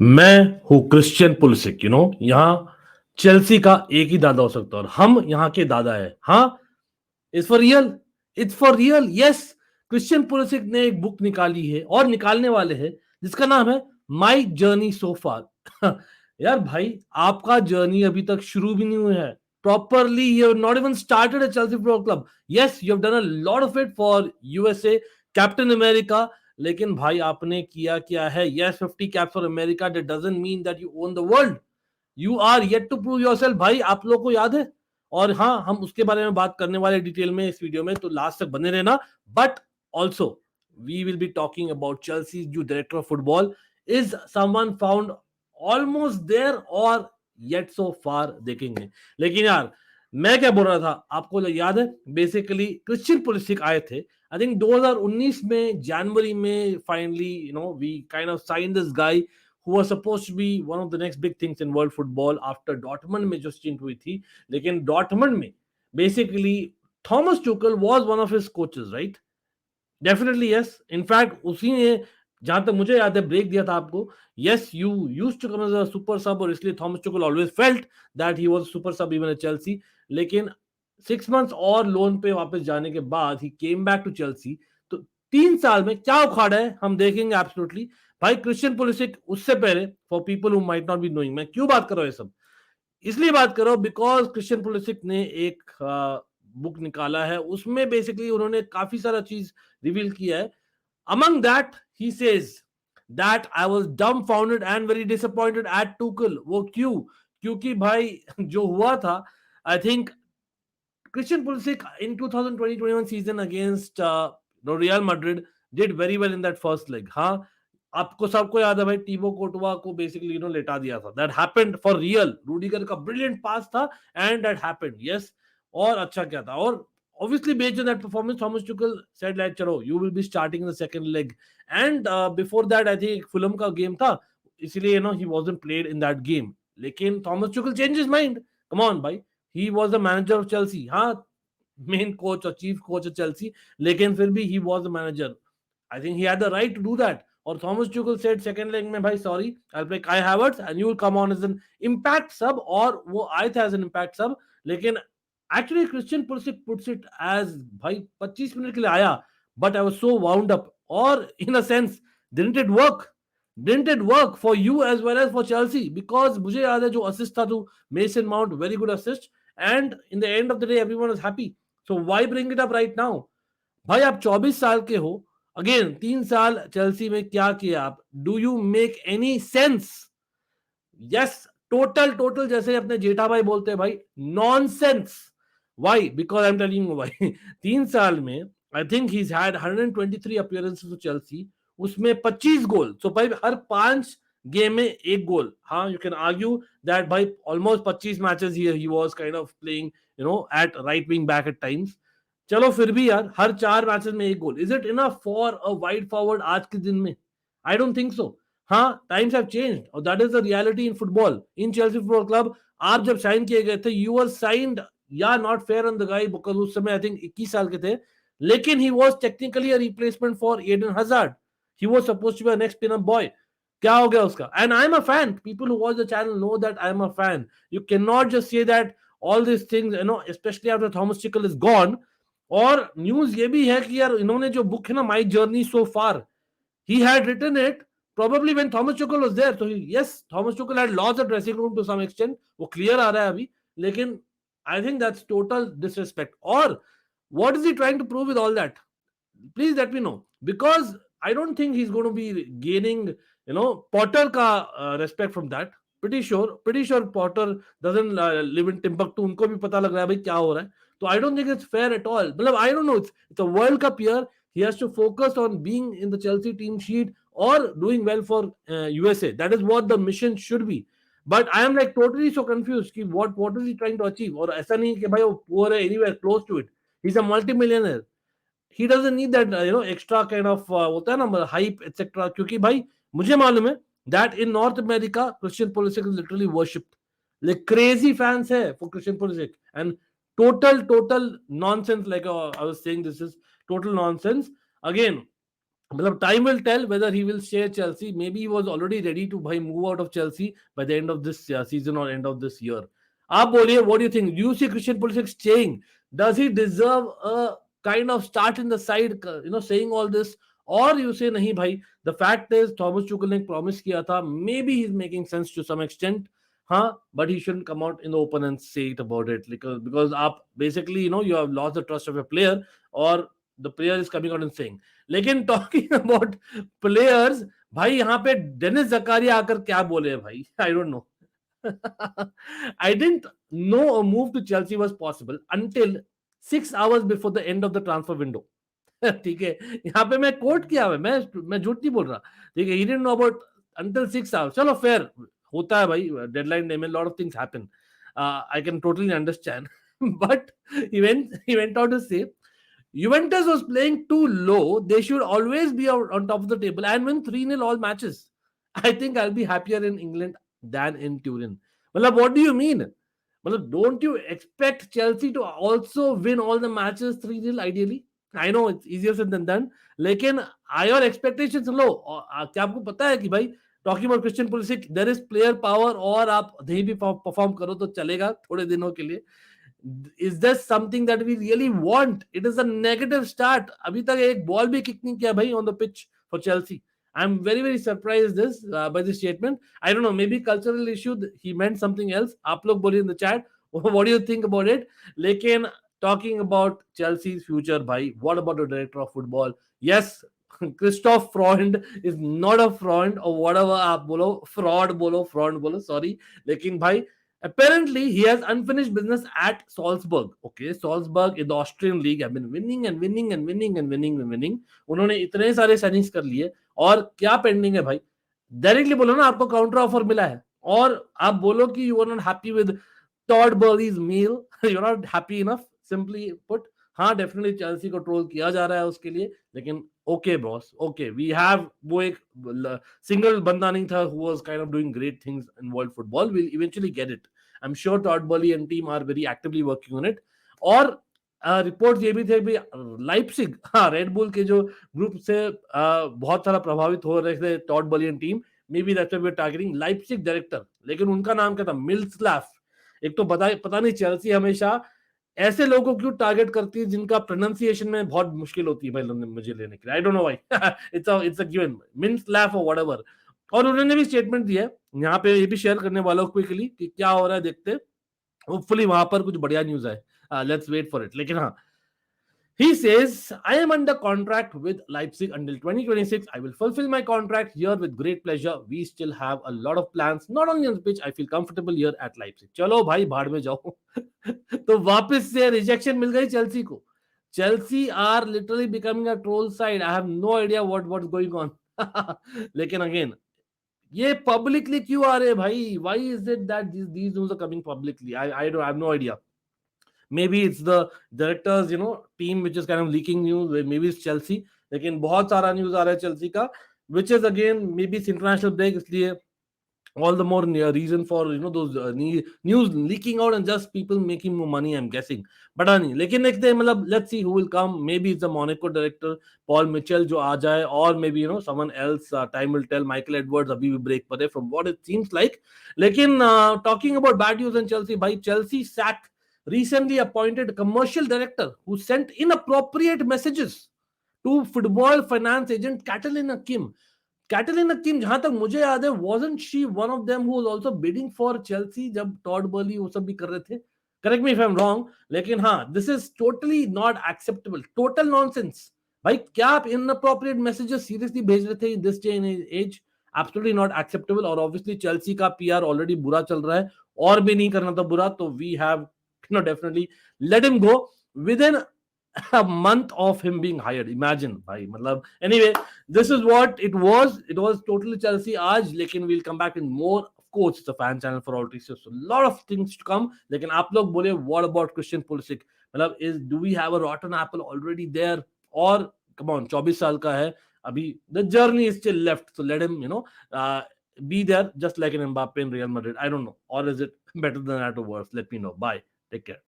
मैं हूं Christian Pulisic, यहाँ चेल्सी का एक ही दादा हो सकता है और हम यहाँ के दादा है। हाँ, it's for real, it's for real, yes. Christian Pulisic ने एक बुक निकाली है और निकालने वाले हैं जिसका नाम है माई जर्नी सो फार। यार भाई, आपका जर्नी अभी तक शुरू भी नहीं हुआ है properly. You have not even started a Chelsea football club. Yes, you have done a lot of it for USA, captain America, लेकिन भाई आपने किया क्या है? Yes, 50 caps for America, that doesn't mean that you own the world. You are yet to prove yourself भाई, आप लोगों को याद है। और हाँ, हम उसके बारे में बात करने वाले डिटेल में इस वीडियो में, तो लास्ट तक बने रहना। But also we will be talking about Chelsea जो director of football is someone found almost there और येट सो फार देखेंगे। लेकिन यार, मैं क्या बोल रहा था आपको याद है? बेसिकली क्रिश्चियन पुलिसिक आए थे आई थिंक 2019 में जनवरी में। Finally we kind of sign this guy who was supposed to be one of the next big things in world football after Dortmund में जो स्टिंट हुई थी। लेकिन Dortmund में basically Thomas Tuchel was one of his coaches, right? Definitely yes. In fact उसी ने, जहां तक मुझे याद है, ब्रेक दिया था आपको। Yes, you used to come as a super sub और इसलिए Thomas Tuchel always felt that he was a super sub even at Chelsea। लेकिन 6 months और लोन पे वापस जाने के बाद he came back to Chelsea। तो 3 साल में क्या उखाड़ा है हम देखेंगे एब्सोल्युटली। भाई क्रिश्चियन पुलिसिक उससे पहले, for people who might not be knowing, मैं क्यों बात कर रहा हूं ये सब? इसलिए बात कर रहा हूं बिकॉज क्रिश्चियन पुलिसिक ने एक बुक निकाला है, उसमें बेसिकली उन्होंने काफी सारा चीज रिवील किया है। Among that, he says that I was dumbfounded and very disappointed at Tuchel। वो क्यों? क्योंकि भाई जो हुआ था, I think Christian Pulisic in 2020-21 season against Real Madrid did very well in that first leg। हाँ, आपको सबको याद है भाई, टीबो कोर्टवा को बेसिकली लेटा दिया था। That happened for real. Rudiger का ब्रिलियंट पास था एंड दैट हैपेंड, यस। और अच्छा क्या था, और obviously based on that performance Thomas Tuchel said like chalo you will be starting in the second leg। and before that I think Fulham का game था, इसलिए he wasn't played in that game। लेकिन Thomas Tuchel changed his mind। come on भाई, he was the manager of Chelsea। हाँ, main coach और chief coach of Chelsea, लेकिन फिर भी he was the manager। I think he had the right to do that। और Thomas ट्यूकल said second leg में, भाई sorry, I'll play Kai Havertz and you will come on as an impact sub। और वो आए थे as an impact sub। लेकिन actually Christian Pulisic puts it as, भाई 25 minute के लिए आया but I was so wound up. और in a sense didn't it work for you as well as for Chelsea? Because मुझे याद है जो असिस्ट था to Mason Mount, very good assist, and in the end of the day everyone was happy. So why bring it up right now? भाई आप 24 साल के हो, अगेन 3 साल चेल्सी में क्या किया आप? Do you make any sense? Yes, total जैसे अपने जेठा भाई बोलते हैं भाई, nonsense. Why? Because I am telling you भाई 3 साल में I think he had 123 appearances to Chelsea, उसमें 25 गोल। सो भाई हर 5 गेम में एक गोल। हाँ, यू कैन आर्ग्यू दैट भाई almost 25 matches he was kind of playing at right wing back at times. चलो फिर भी यार, हर 4 मैचेस में एक goal, is it enough for a wide forward आज के दिन में? I don't think so. हाँ, टाइम्स हैव चेंज्ड और that is the reality in football. In Chelsea football club आप जब साइन किए गए थे, यू वर साइंड, या not fair on the guy because उस समय आई थिंक 21 साल के थे, लेकिन he was technically a replacement for Eden Hazard. He was supposed to be a next pin up boy. क्या हो गया उसका? And I am a fan, people who watch the channel know that I am a fan. You can not just say that all this things, specially after Thomas Tuchel is gone. और news ये भी है कि यार इन्होंने जो book है ना, my journey so far, he had written it probably when Thomas Tuchel was there। So yes, Thomas Tuchel had lost the dressing room to some extent, वो clear आ रहा है अभी, लेकिन I think that's total disrespect। और what is he trying to prove with all that? Please let me know, because I don't think he's going to be gaining Potter का respect from that। pretty sure Potter doesn't live in Timbuktu, उनको भी पता लग रहा है भाई क्या हो रहा है। तो I don't think it's fair at all। मतलब I don't know, it's a World Cup year, he has to focus on being in the Chelsea team sheet or doing well for USA। That is what the mission should be। But I am like totally so confused कि what is he trying to achieve? और ऐसा नहीं कि भाई वो poor है anywhere close to it। He's a multi-millionaire। he doesn't need that extra kind of होता है ना hype etc। क्योंकि भाई मुझे मालूम है that in North America Christian Pulisic is literally worshipped। like crazy fans है for Christian Pulisic, and total nonsense। like I was saying, this is total nonsense। again, मतलब time will tell whether he will stay at Chelsea. Maybe he was already ready to भाई move out of Chelsea by the end of this season or end of this year. आप बोलिए, what do you think? Do you see Christian Pulisic staying? Does he deserve a kind of start in the side, saying all this? Or you say नहीं भाई, the fact is Thomas Tuchel ने promise किया था, maybe he's making sense to some extent, हाँ, but he shouldn't come out in the open and say it about it, because आप basically you have lost the trust of your player, or the player is coming out and saying. लेकिन talking about players, भाई यहाँ पे Dennis Zachariah आकर क्या बोले भाई, आई don't no. I didn't know a move to Chelsea was possible until 6 hours before the end of the transfer window. ठीक है, यहाँ पे मैं कोट किया हुआ, मैं झूठ नहीं बोल रहा. ठीक है, he didn't know about until 6 hours. चलो फेयर होता है भाई, डेडलाइन डे में lot of things happen. I can totally understand. But he went out to say Juventus was playing too low. They should always be on top of the table and win 3-0 all matches. I think I'll be happier in England than in Turin. Well, what do you mean? Well, don't you expect Chelsea to also win all the matches 3-0 ideally? I know it's easier said than done. लेकिन are your expectations low? क्या आपको पता है कि भाई talking about Christian Pulisic, there is player power, और आप नहीं भी perform करो तो चलेगा थोड़े दिनों के लिए. Is this something that we really want? It is a negative start. अभी तक एक बॉल भी किक नहीं किया भाई on the pitch for Chelsea. I'm very surprised by this statement. I don't know, maybe cultural issue. He meant something else. आप लोग बोलिए in the chat. What do you think about it? लेकिन talking about Chelsea's future, भाई, what about the director of football? Yes, Christophe Freund is not a Freund or whatever आप बोलो, fraud बोलो, sorry. लेकिन भाई, apparently he has unfinished business at Salzburg. Okay, Salzburg in the Austrian league have been winning. उन्होंने इतने सारे signings कर लिए, और क्या पेंडिंग है भाई? डायरेक्टली बोलो ना, आपको काउंटर ऑफर मिला है, और आप बोलो कि you are not happy with Todd Boehly's meal, you are not happy enough, simply put. हाँ, डेफिनेटली चेल्सी को ट्रोल किया जा रहा है उसके लिए, लेकिन okay boss, okay, we have, वो एक सिंगल बंदा नहीं था who was kind of doing great things in world football. We'll eventually get it. I'm sure Todd Boehly and team are very actively working on it. और report ये भी थे कि लाइप्सिग, हाँ, रेडबुल के जो ग्रुप से बहुत सारा प्रभावित हो रहे थे Todd Boehly and team, maybe that's why we are targeting Leipzig director, लेकिन उनका नाम क्या था? मिल्स्लाफ. एक तो पता नहीं चेल्सी हमेशा ऐसे लोगों को क्यों टारगेट करती है जिनका प्रोनाउंसिएशन में बहुत मुश्किल होती है भाई मुझे लेने के लिए. I don't know why. It's a given, मिल्स्लाफ और व्हाटएवर. और उन्होंने भी स्टेटमेंट दिया है यहाँ पे, ये भी शेयर करने वाला हूं क्विकली कि क्या हो रहा है, देखते. होपफुली वहां पर कुछ बढ़िया न्यूज है. Let's wait for it. लेकिन हाँ, he says, I am under contract with Leipzig until 2026. I will fulfill my contract here with great pleasure. We still have a lot of plans, not only on the pitch. I feel comfortable here at Leipzig. चलो भाई, भाड़ में जाओ. तो वापस से rejection मिल गई Chelsea को. Chelsea are literally becoming a troll side. I have no idea what's going on. लेकिन अगेन, ये पब्लिकली क्यों आ रहे हैं भाई? Why is it that these news are coming publicly? I have no idea. Maybe it's the directors team which is kind of leaking news. Maybe it's Chelsea. लेकिन बहुत सारा news आ रहा है चेल्सी का, which is again maybe it's international break, इसलिए all the more reason for those news leaking out and just people making more money, I'm guessing. But नहीं, लेकिन next day मतलब let's see who will come. Maybe it's the Monaco director Paul Mitchell जो आ जाए, or maybe someone else. Time will tell. Michael Edwards अभी भी break पर है from what it seems like. लेकिन talking about bad news in Chelsea, भाई, Chelsea sacked recently appointed commercial director who sent inappropriate messages to football finance agent Catalina Kim. Catalina Kim, जहां तक मुझे याद है, wasn't she one of them who was also bidding for Chelsea जब Tod barley वो सब भी कर रहे थे? Correct me if I'm wrong. लेकिन हाँ, this is totally not acceptable. Total nonsense. भाई, क्या आप inappropriate messages seriously भेज रहे थे in this day and age? Absolutely not acceptable. और obviously Chelsea का PR already बुरा चल रहा है, और भी नहीं करना था बुरा, तो we have definitely let him go within a month of him being hired. Imagine bhai, matlab, anyway, this is what it was totally Chelsea aaj, lekin we'll come back in more. Of course, it's a fan channel for all reasons, so a lot of things to come. Lekin aap log bole, what about Christian Pulisic? Matlab, do we have a rotten apple already there, or come on, 24 saal ka hai abhi, the journey is still left, so let him be there just like an Mbappe in Real Madrid. I don't know, or is it better than that or worse? Let me know. Bye, take care.